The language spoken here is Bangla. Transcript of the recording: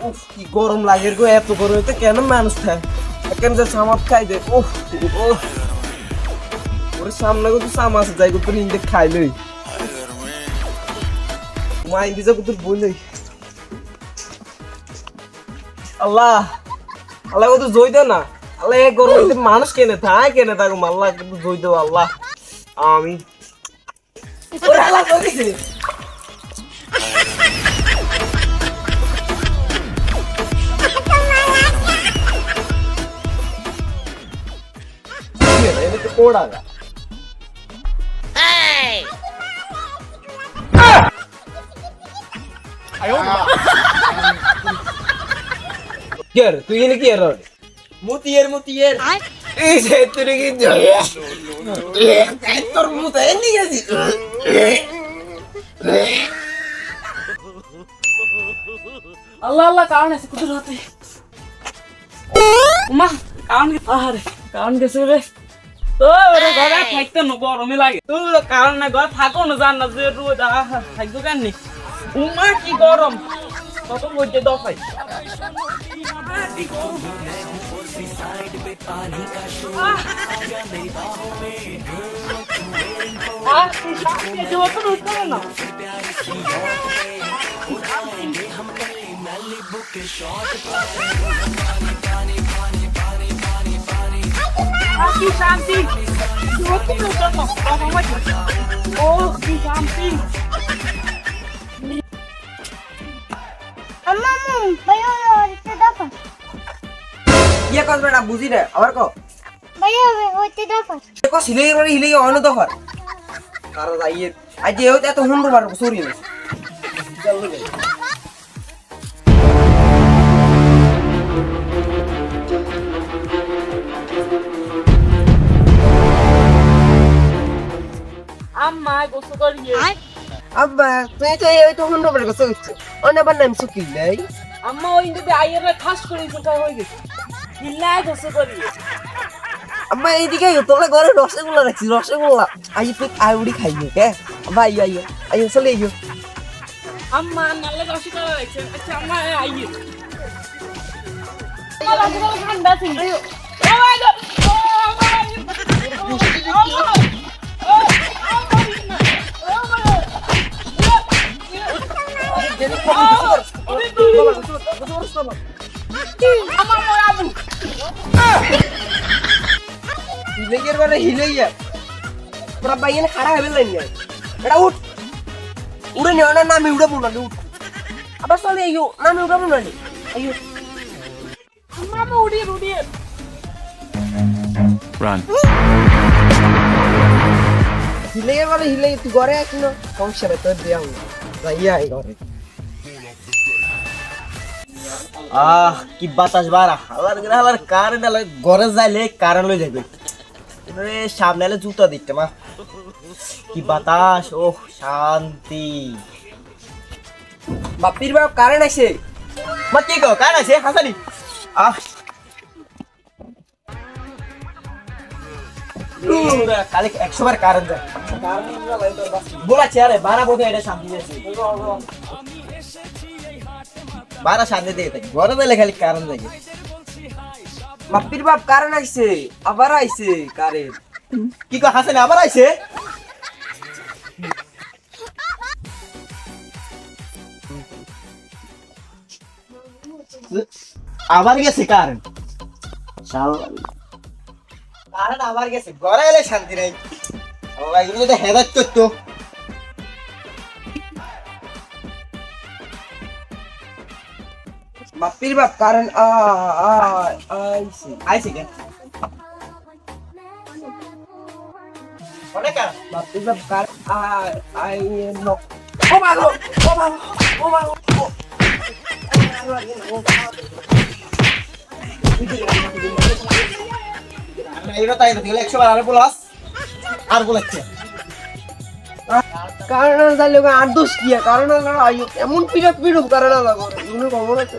উফ কি গরম লাগে গো, এত গরমে কেন মানুষ খায়, কেন যে সামাত খাই দে। উফ ওর সামনে তো সামাস যাই গো, তোর ইন্দে খাইলই মাইন দিছে কত বলই। আল্লাহ আল্লাহ কত জয় দে না, আল্লাহ এক গরমে মানুষ কেনে থাকো আল্লাহ কিন্তু জয় দেও আল্লাহ। আমি ওরে আল্লাহ করেছে எனக்கு போடாங்க তুই এনে কি এর মুতিয়ের এই যে তুই কি তোর মুতা এনে গেছি। আল্লাহ আল্লাহ কারণ আছে কুদুর হাতে মা কারণ আরে কারণ গেছে রে তো ওরে ঘরে থাকতে ন গরমই লাগে তো কারণ না ঘরে থাকো না জান না যে রোজ থাকবো কেন নি উমা কি গরম কত মধ্যে দফাই की शांति ओह की शांति अम्मा भैया होते दफा ये कौन बेटा बुझी रे और को भैया होते दफा देखो हिले ऑन दफा कार जाइए आज ये होता तो हुंडो मारो सॉरी ने चल गए अम्मा गोसो करिए अब तुझे चाहिए तो हुंडो मारो सोच ओने बन नाम सुकी ले अम्मा ओ इंदे आयर रे खास करी सुका होई गे हिला गोसो करिए अम्मा এদিকে তোলা ঘরে রসগোল্লা রাখছি রসগোল্লা আই তুই আইউড়ি খাইও কে ভাই আইও চলে আইও अम्मा नल्ले रसगोल्ला রাখছেন আচ্ছা अम्मा आइए रसगोल्ला ঠান্ডা ছিল ও ভাই हिले पूरा भाई ने खड़ा है बेटा उठ उड़े नहीं होना नाम उड़ा बुना उठ अब चले आइयो नाम उड़ा बुना आइयो अम्मा मैं उड़ी Run. हिले तू घरे आइनो कम से तो दिया हूं जाइए आई घरे কি বাতাস বাড়া হালার কারেন্ট আলো ঘরে যাইলে কারেন্ট লই যাবে রে সামনে এলে জুতা দিতে মা কি বাতাস ওহ শান্তি বাপির বাপ কারেন্ট আছে মা কি গো কারেন্ট আছে হাসানি কালে 100 বার কারেন্ট যায় বলা চেয়ারে 12 বোধে এটা শান্তি আছে 12 শান্তি দিয়ে থাকে ঘরে যাইলে খালি কারেন্ট যায় বাপির বাপ কারেন্ট আইছে আবার আইছে কারেন্ট কি কো হাসেন আবার আইছে আবার গেছে কারেন্ট শালা কারেন্ট আবার গেছে ঘরে এলে শান্তি নাই আল্লাহ এগুলো তো হেদায়েত করতো বাপির বাপ কারেন্ট আইছে কে অনেক বাপির বাপ কারেন্ট আই নো ও মাগো এইটা তাই না দিলে 100 বার আর বলাস আর বলাচ্ছে কারণ জানলে আর দোষ কি কারণ এমন পিড়প কারণ লাগো কোনো খবর আছে